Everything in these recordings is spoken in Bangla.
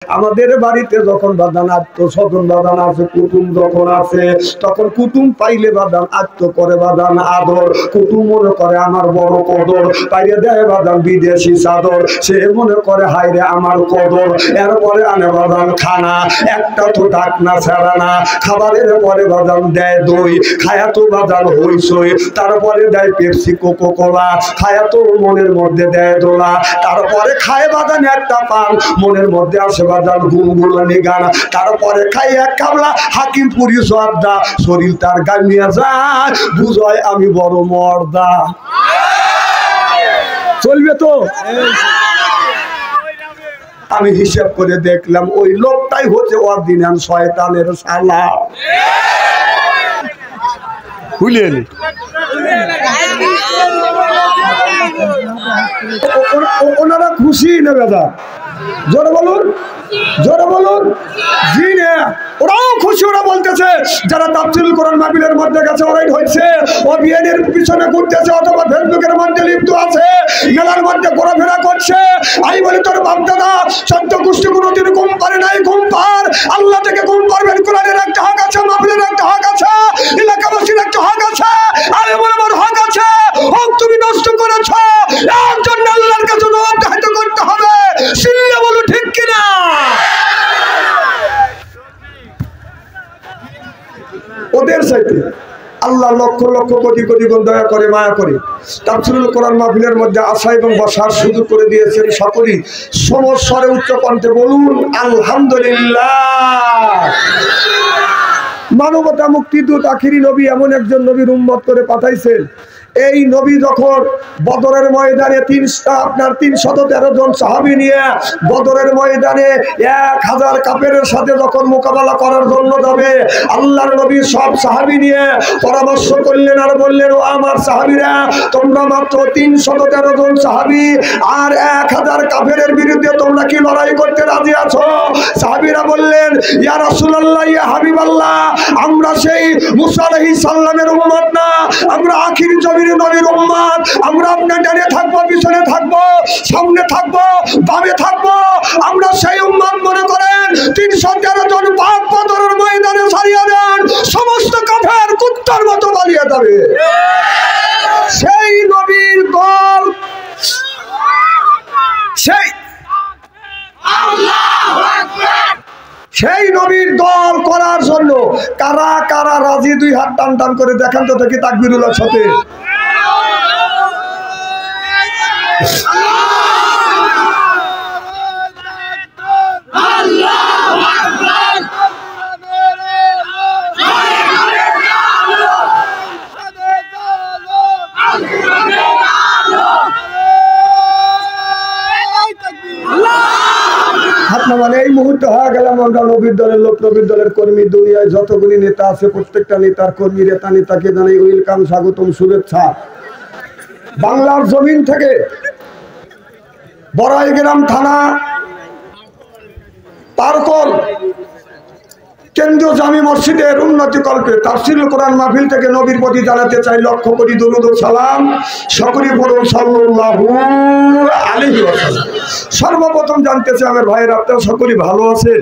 আমাদের বাড়িতে যখন বাদান আত্মস্বজন বাদান আছে, কুটুম যখন আছে, তখন কুটুম পাইলে বাদান আত্ম করে বাদান আদর। কুটুম মনে করে আমার বড় কদর, পাইলে দেয় বাদান বিদেশি চাদর। সে মনে করে হাইরে আমার কদর। এরপরে আনে বাদান খানা, একটা তো ডাকনা ছাড়া না। খাবারের পরে বাদান দেয় দই, খায়া তো বাদান হইসই। তারপরে দেয় পেপসি কোকো কোলা, খায়া তো মনের মধ্যে দেয় দোলা। তারপরে খায় বাদান একটা পান, মনের মধ্যে আসে বাদান গুনগুনানি গান। তারপরে খাই এক কাবলা হাকিমপুরি সর্দা, শরীর তার গামিয়া যায়, বুঝয় আমি বড় মর্দা। চলবে তো? আমি হিসাব করে দেখলাম ওই লোকটাই হচ্ছে অরিজিনাল শয়তানের শালা। বুঝলেন? ওনারা খুশি না দাদা? জোরে বলুন, জোরে বলুন। জি না, ওরাও খুশি। ওরা বলতেছে যারা তাফসীরুল কোরআন মাহফিলের মধ্যে গেছে ওরাই হচ্ছে, ও বিয়ের পিছনে ঘুরতেছে অথবা ফেসবুকের মধ্যে লিপ্ত আছে, মেলার মধ্যে ঘোরাফেরা করছে। আমি বলি তোর বাপ দাদা 14 গোষ্ঠী কোনোদিন ঘুম পারে নাই, ঘুম পার। আল্লাহ থেকে ঘুম পারবেন, কোরআনের একটা হক আছে, মাহফিলের একটা হক আছে, এলাকাবাসীর একটা হক আছে, আমি বলে আমার হক আছে। হক তুমি নষ্ট করেছ, এর জন্য আল্লাহর কাছে জবাবদিহিত করতে হবে। সিল্লা বলো ঠিক কিনা? ওদের সাথে আল্লাহ লক্ষ লক্ষ কোটি কোটি গুণ দয়া করে, মায়া করে তাফসীরুল কোরআন মাহফিলের মধ্যে আসা এবং বসার সুযোগ করে দিয়েছেন। সকলেই সমস্বরে উচ্চ কণ্ঠে বলুন আলহামদুলিল্লাহ। মানবতা মুক্তিদূত আখিরি নবী এমন একজন নবীর উম্মত করে পাঠাইছেন। এই নবী যখন বদরের ময়দানে 313 জন সাহাবী নিয়ে বদরের ময়দানে 1000 কাফেরের সাথে যখন মোকাবেলা করার জন্য যাবে, আল্লাহর নবী সব সাহাবী নিয়ে পরামর্শ করলেন আর বললেন, ও আমার সাহাবীরা, তোমরা মাত্র 313 জন সাহাবী আর 1000 কাফেরের বিরুদ্ধে তোমরা কি লড়াই করতে রাজি আছো? সাহাবীরা বললেন, ইয়া রাসূলুল্লাহ, ইয়া হাবিবাল্লাহ, আমরা সেই মুসা আলাইহিস সালামের উম্মত না, আমরা আখির নবীর উম্মত। আমরা আপনার ডানে থাকবো, পিছনে থাকবো, সামনে থাকবো, বামে থাকবো। আমরা সেই উম্মত মনে করেন 313 জন পাক বদরের ময়দানে ছাড়িয়ে দেন, সমস্ত কাফের কুত্তার মতো পালিয়ে যাবে। সেই নবীর দল, সেই নবীর দল করার জন্য কারা কারা রাজি? 2 হাত টান টান করে দেখান তো দেখি তাকবীরুল্লাহর সাথে। মানে এই মুহূর্তে হয়ে গেলাম আমরা নবীর দলের লোক, নবীর দলের কর্মী। দুনিয়ায় যতগুলি নেতা আছে প্রত্যেকটা নেতার কর্মী নেতাকে জানাই ওয়েলকাম, স্বাগতম, শুভেচ্ছা। বাংলার জমিন থেকে বড়াইগ্রাম থানা পারকল কেন্দ্রীয় জামি মসজিদের উন্নতি কল্পে তাফসীরুল কোরআন মাহফিল থেকে নবীর প্রতি জানাতে চাই লক্ষ কোটি দরুদ ও সালাম। সকলেই বলুন সাল্লাল্লাহু আলাইহি ওয়াসাল্লাম। সর্বপ্রথম জানতে চাই আমার ভাইয়ের, আপনারা সকলেই ভালো আছেন?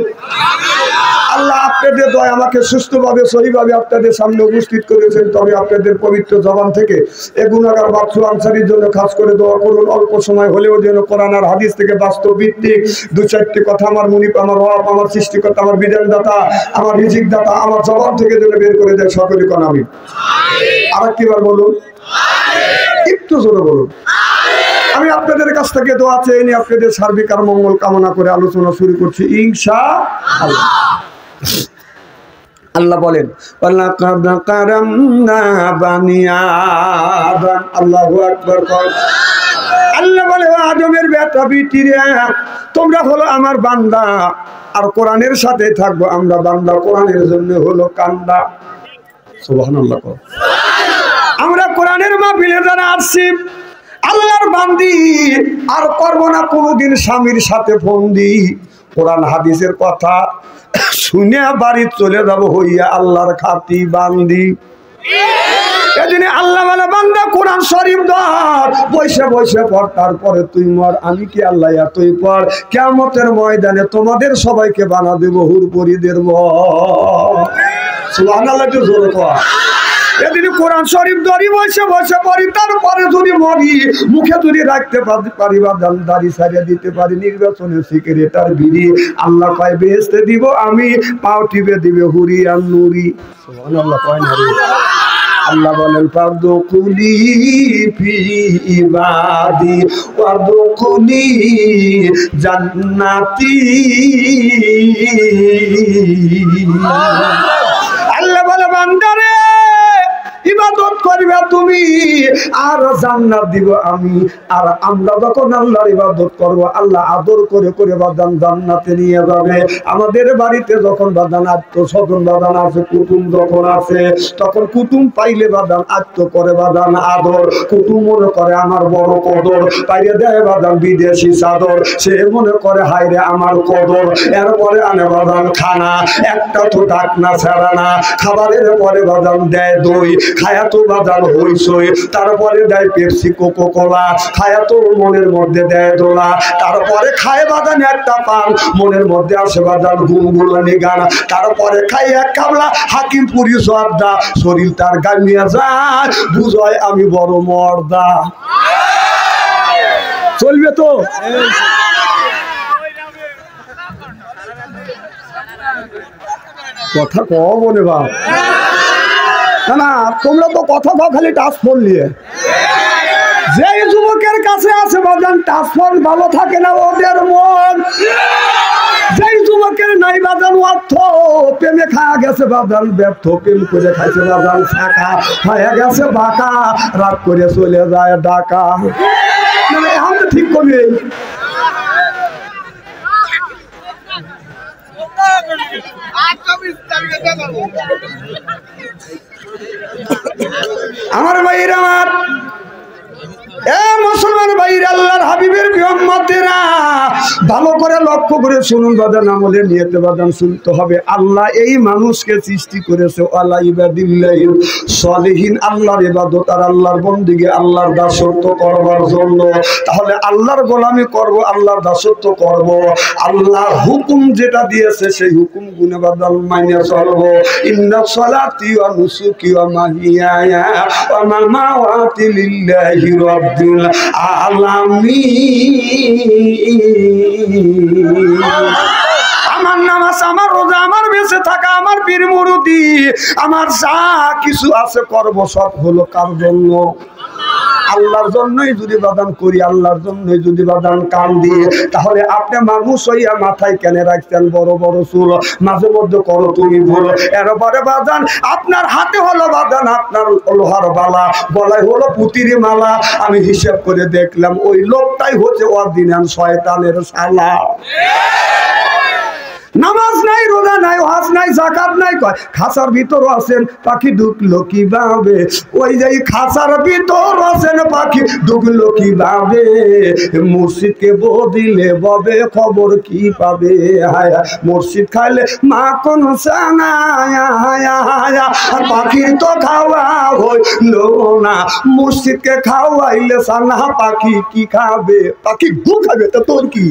আল্লাহ আপনাদের দয়া আমাকে সুস্থভাবে সহিভাবে আপনাদের সামনে উপস্থিত করেছেন। তবে আপনাদের পবিত্র জবান থেকে এ গুনাহগার বাদশা আনসারীর জন্য খাস করে দোয়া করুন। অল্প সময় হলেও যেন কোরআন আর হাদিস থেকে বাস্তব ভিত্তিক 2-4টি কথা আমার মুনিব, আমার রব, আমার সৃষ্টিকর্তা, আমার বিধানদাতা, আমার রিজিক দাতা আমার জবান থেকে যেন বের করে দেয়। সকলে কোন আমিন। আরেকটিবার বলুন, একটু জোরে বলুন। আমি আপনাদের কাছ থেকে দোয়া চেয়ে নিয়ে আপনাদের সার্বিক আর মঙ্গল কামনা করে আলোচনা শুরু করছি ইনশাআল্লাহ। আল্লাহ বলেন, ওয়ালাকাদ কারামনা বানি আদম। আল্লাহু আকবার। আল্লাহ বলে, আদমের বেটা বিটিরা, তোমরা হলো আমার বান্দা আর কোরআনের সাথে থাকবো আমরা বান্দা। কোরআনের জন্য হলো কান্দা। সুবহানাল্লাহ। আমরা কোরআনের মাহফিলে যারা আসছি আল্লাহর বান্দি, আর করব না কোনোদিন স্বামীর সাথে ফন্দি। কোরআন হাদিসের কথা শুনে বাড়ি চলে যাব হইয়া আল্লাহর খাতি বান্দি। এদিনে আল্লাহ বলে বান্দা কোরআন শরীফ ধর, বসে বসে পড়, তারপরে তুই মর। আমি কি আল্লাহ তুই পড়, কিয়ামতের ময়দানে তোমাদের সবাইকে বানা দেব হুরপরিদের মর। সুবহানাল্লাহ, একটু জোরে কর। এদিন কোরআন শরীফ ধরি বসে বসে পড়ি, তারপরে যদি মরি, মুখে যদি রাখতে পারি বা দাড়ি ছাড়িয়ে দিতে পারি, নির্বাচনের সিগারেটার বিড়ি আল্লাহ কয় বেহেশতে দিব আমি, পাও টিপে দিবে হুরি আর নুরি। সুবহানাল্লাহ কয় না রে? আল্লাহ বলেন ফাদখুলি ফি ইবাদি ওয়াদখুলি জান্নাতি। আল্লাহ বলে বান্দারে ইবাদত করবে তুমি আর জান্নাত দিব আমি। আর আমরা যখন আল্লাহর ইবাদত করব, আল্লাহ আদর করে করে বাদান জান্নাতে নিয়ে যাবে। আমাদের বাড়িতে যখন বাদান আত্মস্বজন বাদান আছে, কুটুম যখন আছে, তখন কুটুম পাইলে বাদান আত্ম করে বাদান আদর। কুটুম মনে করে আমার বড় কদর, পাইলে দেয় বাদান বিদেশি চাদর, সে মনে করে হাইরে আমার কদর। এরপরে আনে বাদান খানা, একটা তো ডাক না ছাড়া না। খাবারের পরে বাদান দেয় দই, খায়া তো বাদান হইসই, তারপরে দেয় পেপসি কোকো কোলা, খায়া তো মনের মধ্যে দেয় দোলা, তারপরে খায় বাদান একটা পান, মনের মধ্যে আসে বাদান গুনগুলানি গান, তারপরে খাই এক কামলা হাকিমপুরি জর্দা, শরীর তার গামিয়া যায়, বুঝয় আমি বড় মর্দা। চলবে তো? কথা কও মনে বাপ। না না, তোমরা তো কথা কও খালি টাচফোন নিয়ে। যেই যুবকের কাছে আছে বাজান টাচফোন, ভালো থাকে না ওদের মন। যেই যুবকের নাই বাজান অর্থ, প্রেমে খাওয়া গেছে বাজান ব্যর্থ, প্রেম করে খাইছে বাজান শাখা, হয়ে গেছে বাঁকা, রাগ করে চলে যায় ডাকা। মানে এখন তো ঠিক করবে। আমার ভাইয়ের, আমার মুসলমান ভাইয়ের, আল্লাহর হাবিবের উম্মতেরা ভালো করে লক্ষ্য করে শুনুন বাদান, আমলে নিয়তে বাদান শুনতে হবে। আল্লাহ এই মানুষকে সৃষ্টি করেছে আলা ইবাদিল্লাহিল সলিহিন, আল্লাহর ইবাদত আর আল্লাহর বন্দেগী, আল্লাহর দাসত্ব করবার জন্য। তাহলে আল্লাহর গোলামি করব, আল্লাহর দাসত্ব করব, আল্লাহর হুকুম যেটা দিয়েছে সেই হুকুম গুনে বাদান মাইনে চলব। ইন্না সলাতি ওয়া নুসুকি ওয়া মাহিয়ায়া ওয়া মামাওয়াতি লিল্লাহি রাব্বিল আলামিন। আমার নামাজ, আমার রোজা, আমার বেঁচে থাকা, আমার পীর মুরিদি, আমার যা কিছু আছে করব, সব হলো কার জন্য? আল্লাহর জন্যই যদি বাদান করি, আল্লাহর জন্যই যদি বাদান কান দিয়ে, তাহলে আপনি মানুষ হইয়া মাথায় কেন রাখছেন বড় বড় চুল? মাঝে মধ্যে করো তুমি ভুল। এরপরে বাদান আপনার হাতে হলো বাদান আপনার লোহার বালা, গলায় হলো পুতির মালা। আমি হিসাব করে দেখলাম ওই লোকটাই হচ্ছে অরিজিনাল শয়তানের শালা। নামাজ নাই, রোজা নাই, হজ নাই, যাকাত নাই, কয় খাঁচার ভিতর আছেন পাখি ঢুকলো কিভাবে? ওই যে খাঁচার ভিতর আছেন পাখি ঢুকলো কিভাবে? মসজিদকে বদিলে ববে খবর কি পাবে? হায়া মসজিদ খাইলে মা কোন আর পাখির তো খাওয়া হইল না, মসজিদকে খাওয়াইলে সানা পাখি কি খাবে? পাখি গু খাবে, তো তোর কি?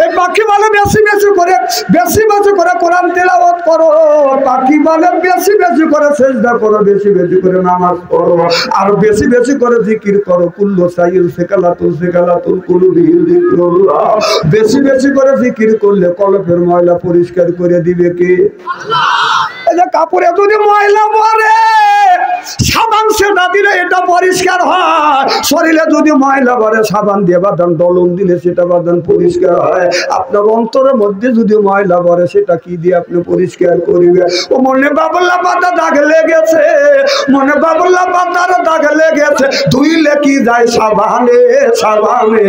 এই পাখি বলে বেশি বেশি করে কোরআন তেলাওয়াত করো, পাখি বলে বেশি বেশি করে সিজদা করো, বেশি বেশি করে নামাজ পড়ো, আর বেশি বেশি করে জিকির করো। কুল্লু সাইল সেকালাতুল কুলুবি যিকরুল্লাহ। বেশি বেশি করে জিকির করলে কলবের ময়লা পরিষ্কার করে দিবে কে? আল্লাহ। এই যে কাপড়ে যদি ময়লা পড়ে, সাবান সেটা দিলে এটা পরিষ্কার হয়। শরীরে যদি ময়লা পড়ে, সাবান দিয়ে বাদান ডলন দিলে সেটা বাদান পরিষ্কার হয়। আপনার অন্তরের মধ্যে যদি ময়লা পড়ে, সেটা কি দিয়ে আপনি পরিষ্কার করিবে? ও মনে বাবুল্লা পাতা দাগ লেগেছে, মনে বাবুল্লা পাতার দাগ লেগেছে, ধুইলে কি যায় সাবানে সাবানে?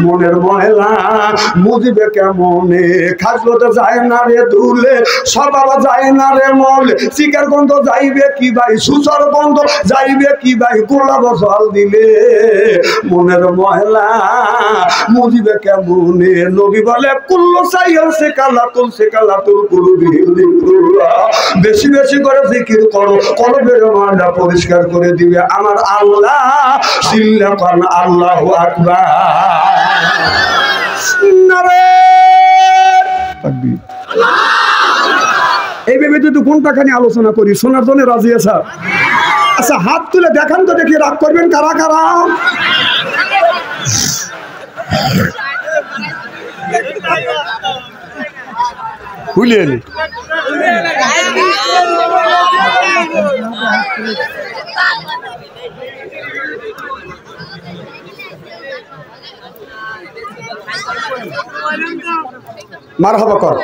মনের ময়লা মুজিবে কেমনে? খাসলো তো যায় না রে ধুলে, সব যায় না রে মলে, শিকার গন্ধ যাইবে কি ভাই? গুসর বন্ধ যাইবে কি ভাই গোলাপ জল দিলে মনের ময়লা মুজিবে কেমনে নবী বলে কুল্লু সাইয়াল সে কালাতুল কুলুবি বেশি বেশি করে জিকির করো কলবের ময়লা পরিষ্কার করে দিবে আমার আল্লাহ সিল্লা কোন আল্লাহু আকবার নারে তাকবীর এই ভেবে যদি কোনটাখানি আলোচনা করি শোনার জন্য রাজি আছে আচ্ছা হাত তুলে দেখান তো দেখি রাগ করবেন কারা কারা বুঝলেন মারহাবা কর